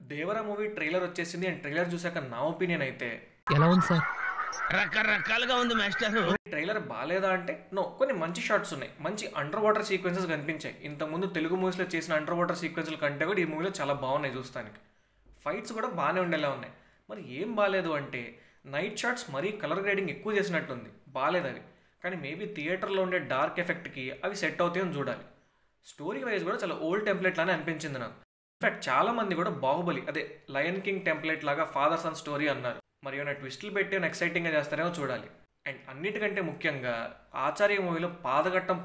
Devara movie trailer వచ్చేసింది and trailer చూసాక నా ఒపీనియన్ అయితే ఎలా ఉంది సార్? రకరకాలుగా ఉంది మాస్టర్. ట్రైలర్ బాగాలేదా అంటే నో, కొన్ని మంచి షాట్స్ ఉన్నాయి, మంచి అండర్ వాటర్ సీక్వెన్సెస్ కనిపించాయి. ఇంతకుముందు తెలుగు మూవీస్లో చేసిన అండర్ వాటర్ సీక్వెన్స్ల కంటే కూడా ఈ మూవీలో చాలా బాగున్నాయి చూస్తానికి. ఫైట్స్ కూడా బాగానే ఉండేలా ఉన్నాయి. మరి ఏం బాగాలేదు అంటే నైట్ షాట్స్ మరీ కలర్ గ్రేడింగ్ ఎక్కువ చేసినట్టుంది, బాగాలేదు అవి. కానీ మేబీ థియేటర్లో ఉండే డార్క్ ఎఫెక్ట్కి అవి సెట్ అవుతాయని చూడాలి. స్టోరీ వైజ్ కూడా చాలా ఓల్డ్ టెంప్లెట్ లానే అనిపించింది నాకు. ఇన్ఫాక్ట్ చాలా మంది కూడా బాహుబలి అదే లయన్ కింగ్ టెంప్లెట్ లాగా ఫాదర్ సన్ స్టోరీ అన్నారు. మరి ఏమైనా ట్విస్టులు పెట్టి ఎక్సైటింగ్గా చేస్తారేమో చూడాలి. అండ్ అన్నిటికంటే ముఖ్యంగా ఆచార్య మూవీలో పాదగట్టం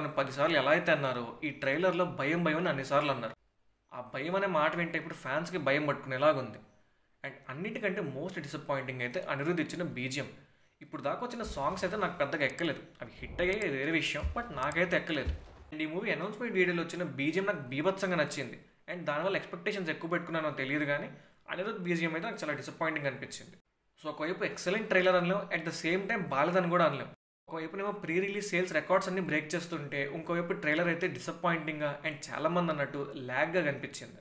అని 10 సార్లు ఎలా అయితే అన్నారో ఈ ట్రైలర్లో భయం అని అన్నిసార్లు అన్నారు. ఆ భయం అనే మాట వింటే ఇప్పుడు ఫ్యాన్స్కి భయం పట్టుకునేలాగుంది. అండ్ అన్నిటికంటే మోస్ట్ డిసప్పాయింటింగ్ అయితే అనిరుద్ధ్ ఇచ్చిన బీజిఎం. ఇప్పుడు దాకా వచ్చిన సాంగ్స్ అయితే నాకు పెద్దగా ఎక్కలేదు. అవి హిట్ అయ్యాయి వేరే విషయం, బట్ నాకైతే ఎక్కలేదు. అండ్ ఈ మూవీ అనౌన్స్మెంట్ వీడియోలో వచ్చిన బీజిఎం నాకు బీభత్సంగా నచ్చింది. అండ్ దానివల్ల ఎక్స్పెక్టేషన్స్ ఎక్కువ పెట్టుకున్నానో తెలియదు కానీ అనిరుద్ధ్ బీజిఎం అయితే నాకు చాలా డిసప్పాయింటింగ్ అనిపించింది. సో ఒకవైపు ఎక్సలెంట్ ట్రైలర్ అనలేం, అట్ ద సేమ్ టైం బాలేదని కూడా అనలేం. ఒకవైపునేమో ప్రీ రిలీజ్ సేల్స్ రికార్డ్స్ అన్ని బ్రేక్ చేస్తుంటే ఇంకోవైపు ట్రైలర్ అయితే డిసప్పాయింటింగ్గా అండ్ చాలామంది అన్నట్టు ల్యాగ్గా కనిపించింది.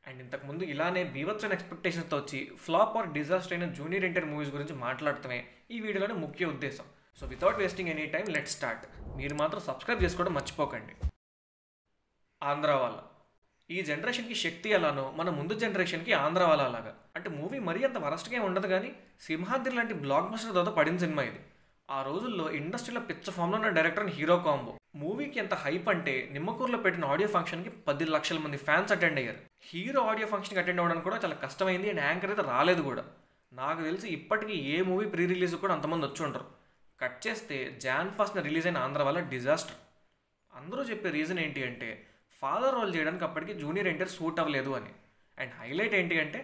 అండ్ ఇంతకుముందు ఇలానే బీభత్సమైన ఎక్స్పెక్టేషన్స్తో వచ్చి ఫ్లాప్ ఆర్ డిజాస్టర్ అయిన జూనియర్ ఎన్టీఆర్ మూవీస్ గురించి మాట్లాడటమే ఈ వీడియోలోనే ముఖ్య ఉద్దేశం. So without wasting any time let's start. మీరు మాత్రం సబ్స్క్రైబ్ చేసుకోవడం మర్చిపోకండి. ఆంధ్ర వాళ్ళ ఈ జనరేషన్కి శక్తి ఎలానో మన ముందు జనరేషన్కి ఆంధ్ర వాళ్ళ అలాగా. అంటే మూవీ మరీ అంత వరస్ట్గా ఉండదు కానీ సింహాద్రి లాంటి బ్లాక్ బస్టర్ తర్వాత పడిన సినిమా ఇది. ఆ రోజుల్లో ఇండస్ట్రీలో పిచ్చ ఫామ్లో ఉన్న డైరెక్టర్ అండ్ హీరో కాంబో. మూవీకి ఎంత హైప్ అంటే నిమ్మకూరులో పెట్టిన ఆడియో ఫంక్షన్కి 10 లక్షల మంది ఫ్యాన్స్ అటెండ్ అయ్యారు. హీరో ఆడియో ఫంక్షన్కి అటెండ్ అవ్వడానికి కూడా చాలా కష్టమైంది అండ్ యాంకర్ అయితే రాలేదు కూడా. నాకు తెలిసి ఇప్పటికీ ఏ మూవీ ప్రీ రిలీజ్ కూడా అంతమంది వచ్చి ఉండరు. కట్ చేస్తే Jan 1st రిలీజ్ అయిన ఆంధ్ర వల్ల డిజాస్టర్. అందరూ చెప్పే రీజన్ ఏంటి అంటే ఫాదర్ రోల్ చేయడానికి అప్పటికి జూనియర్ ఎన్టీఆర్ సూట్ అవ్వలేదు అని. అండ్ హైలైట్ ఏంటి అంటే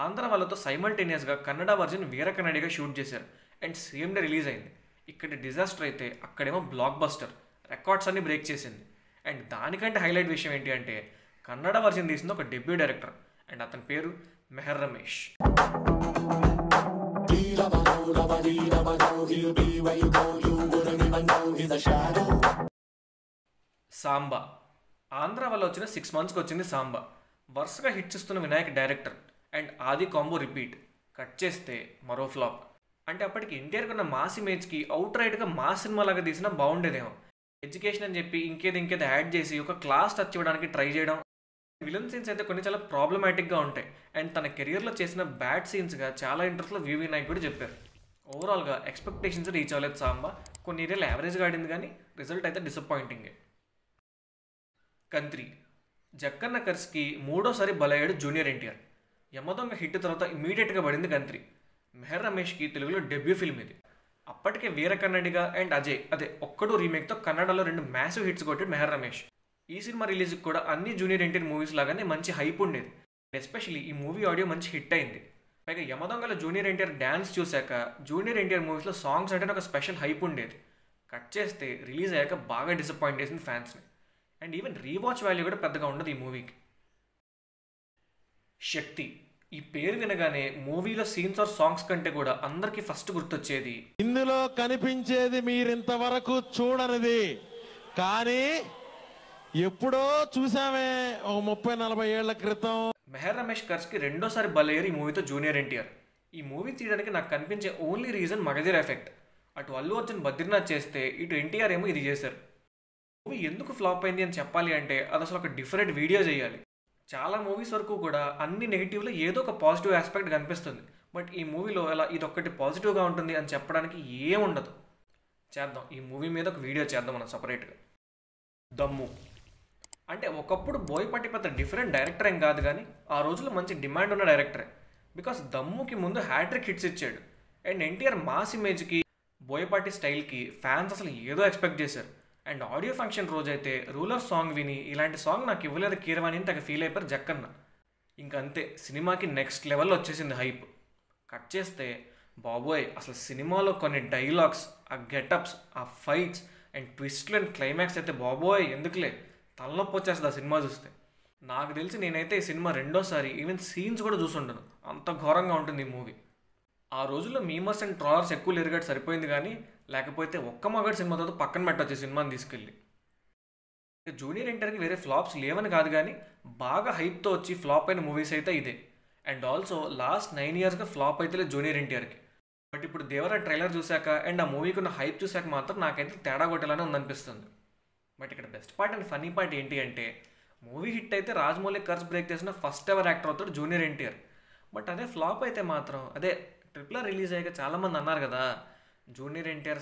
ఆంధ్ర వాళ్ళతో సైమల్టేనియస్గా కన్నడ వర్జన్ వీర కన్నడిగా షూట్ చేశారు అండ్ సేమ్ డే రిలీజ్ అయింది. ఇక్కడ డిజాస్టర్ అయితే అక్కడేమో బ్లాక్ బస్టర్, రికార్డ్స్ అన్ని బ్రేక్ చేసింది. అండ్ దానికంటే హైలైట్ విషయం ఏంటి అంటే కన్నడ వర్జన్ తీసింది ఒక డెబ్యూ డైరెక్టర్ అండ్ అతని పేరు మెహర్ రమేష్. సాంబా ఆంధ్ర వల్ల వచ్చిన 6 monthsకి వచ్చింది సాంబా. వరుసగా హిట్స్ ఇస్తున్న వినాయక్ డైరెక్టర్ అండ్ ఆది కాంబో రిపీట్. కట్ చేస్తే మరో ఫ్లాప్. అంటే అప్పటికి ఎన్టీఆర్కి ఉన్న మాస్ ఇమేజ్కి అవుట్ రైట్గా మాస్ సినిమా లాగా తీసినా బాగుండేదేమో. ఎడ్యుకేషన్ అని చెప్పి ఇంకేదో యాడ్ చేసి ఒక క్లాస్ టచ్ ఇవ్వడానికి ట్రై చేయడం. విలన్ సీన్స్ అయితే కొన్ని చాలా ప్రాబ్లమాటిక్గా ఉంటాయి అండ్ తన కెరియర్లో చేసిన బ్యాడ్ సీన్స్గా చాలా ఇంట్రెస్ట్లో వివి నాయక్ కూడా చెప్పారు. ఓవరాల్గా ఎక్స్పెక్టేషన్స్ రీచ్ అవ్వలేదు సాంబా. కొన్ని ఏరియాలో యావరేజ్గా ఆడింది కానీ రిజల్ట్ అయితే డిసప్పాయింటింగే. కంత్రి జక్కన్న కర్స్కి 3వ సారి బలయ్యాడు జూనియర్ ఎన్టీఆర్. యమదొంగ హిట్ తర్వాత ఇమీడియట్గా పడింది కంత్రి. మెహర్ రమేష్కి తెలుగులో డెబ్యూ ఫిల్మ్ ఇది. అప్పటికే వీర కన్నడిగా అండ్ అజయ్ అదే ఒక్కడు రీమేక్తో కన్నడలో 2 మ్యాసివ్ హిట్స్ కొట్టాడు మెహర్ రమేష్. ఈ సినిమా రిలీజ్కి కూడా అన్ని జూనియర్ ఎన్టీఆర్ మూవీస్ లాగానే మంచి హైప్ ఉండేది. ఎస్పెషల్లీ ఈ మూవీ ఆడియో మంచి హిట్ అయింది. పైగా యమదొంగలో జూనియర్ ఎన్టీఆర్ డ్యాన్స్ చూశాక జూనియర్ ఎన్టీఆర్ మూవీస్లో సాంగ్స్ అంటే ఒక స్పెషల్ హైప్ ఉండేది. కట్ చేస్తే రిలీజ్ అయ్యాక బాగా డిసప్పాయింట్ చేసింది ఫ్యాన్స్ని. అండ్ ఈవెన్ రీవాచ్ వాల్యూ కూడా పెద్దగా ఉండదు ఈ మూవీకి. శక్తి ఈ పేరు వినగానే మూవీలో సీన్స్ ఆర్ సాంగ్స్ కంటే కూడా అందరికీ ఫస్ట్ గుర్తొచ్చేది ఇందులో కనిపించేది మీరింతవరకు చూడనిది, కానీ ఎప్పుడో చూసామే ఒక 30-40 ఏళ్ల క్రితం. మెహర్ రమేష్ కర్స్కి 2వ సారి బలయ్యారు ఈ మూవీతో జూనియర్ ఎన్టీఆర్. ఈ మూవీ తీయడానికి నాకు కనిపించే ఓన్లీ రీజన్ మగధీర్ ఎఫెక్ట్. అటు అల్లు అర్జున్ బద్రీనాథ్ చేస్తే ఇటు ఎన్టీఆర్ ఏమో ఇది చేశారు. మూవీ ఎందుకు ఫ్లాప్ అయింది అని చెప్పాలి అంటే అది అసలు ఒక డిఫరెంట్ వీడియో చేయాలి. చాలా మూవీస్ వరకు కూడా అన్ని నెగిటివ్లో ఏదో ఒక పాజిటివ్ ఆస్పెక్ట్ కనిపిస్తుంది. బట్ ఈ మూవీలో అలా ఇదొక్కటి పాజిటివ్గా ఉంటుంది అని చెప్పడానికి ఏముండదు. చేద్దాం, ఈ మూవీ మీద ఒక వీడియో చేద్దాం మనం సపరేట్గా. దమ్ము అంటే ఒకప్పుడు బోయపాటి పెద్ద డిఫరెంట్ డైరెక్టర్ ఏం కాదు కానీ ఆ రోజుల్లో మంచి డిమాండ్ ఉన్న డైరెక్టరే. బికాస్ దమ్ముకి ముందు హ్యాట్రిక్ హిట్స్ ఇచ్చాడు అండ్ ఎన్టీఆర్ మాస్ ఇమేజ్కి బోయపాటి స్టైల్కి ఫ్యాన్స్ అసలు ఏదో ఎక్స్పెక్ట్ చేశారు. అండ్ ఆడియో ఫంక్షన్ రోజైతే రూలర్ సాంగ్ విని ఇలాంటి సాంగ్ నాకు ఇవ్వలేదు కీరవాణి అని తెగ ఫీల్ అయిపోయారు జక్కన్న. ఇంకంతే సినిమాకి నెక్స్ట్ లెవెల్లో వచ్చేసింది హైప్. కట్ చేస్తే బాబోయ్ అసలు సినిమాలో కొన్ని డైలాగ్స్, ఆ గెటప్స్, ఆ ఫైట్స్ అండ్ ట్విస్ట్లు అండ్ క్లైమాక్స్ అయితే బాబోయ్ ఎందుకులే తలనొప్పి వచ్చేస్తుంది ఆ సినిమా చూస్తే. నాకు తెలిసి నేనైతే ఈ సినిమా 2వ సారి ఈవెన్ సీన్స్ కూడా చూసుండను, అంత ఘోరంగా ఉంటుంది ఈ మూవీ. ఆ రోజుల్లో మీమర్స్ అండ్ ట్రాలర్స్ ఎక్కువ లేరుగాడు సరిపోయింది కానీ లేకపోతే ఒక్క మగాడు సినిమాతో పక్కన పెట్టవచ్చు సినిమాని తీసుకెళ్ళి. జూనియర్ ఎన్టీఆర్కి వేరే ఫ్లాప్స్ లేవని కాదు కానీ బాగా హైప్తో వచ్చి ఫ్లాప్ అయిన మూవీస్ అయితే ఇదే. అండ్ ఆల్సో లాస్ట్ 9 ఇయర్స్గా ఫ్లాప్ అయితే లేదు జూనియర్ ఎన్టీఆర్కి. బట్ ఇప్పుడు దేవరా ట్రైలర్ చూశాక అండ్ ఆ మూవీకి ఉన్న హైప్ చూశాక మాత్రం నాకైతే తేడా కొట్టేలానే ఉందనిపిస్తుంది. బట్ ఇక్కడ best part and funny part ఏంటి అంటే మూవీ హిట్ అయితే రాజమౌళి కర్స్ బ్రేక్ చేసిన ఫస్ట్ ఎవర్ యాక్టర్ అవుతాడు జూనియర్ ఎన్టీఆర్. బట్ అదే ఫ్లాప్ అయితే మాత్రం అదే RRR రిలీజ్ అయ్యాక చాలామంది అన్నారు కదా జూనియర్ ఎన్టీఆర్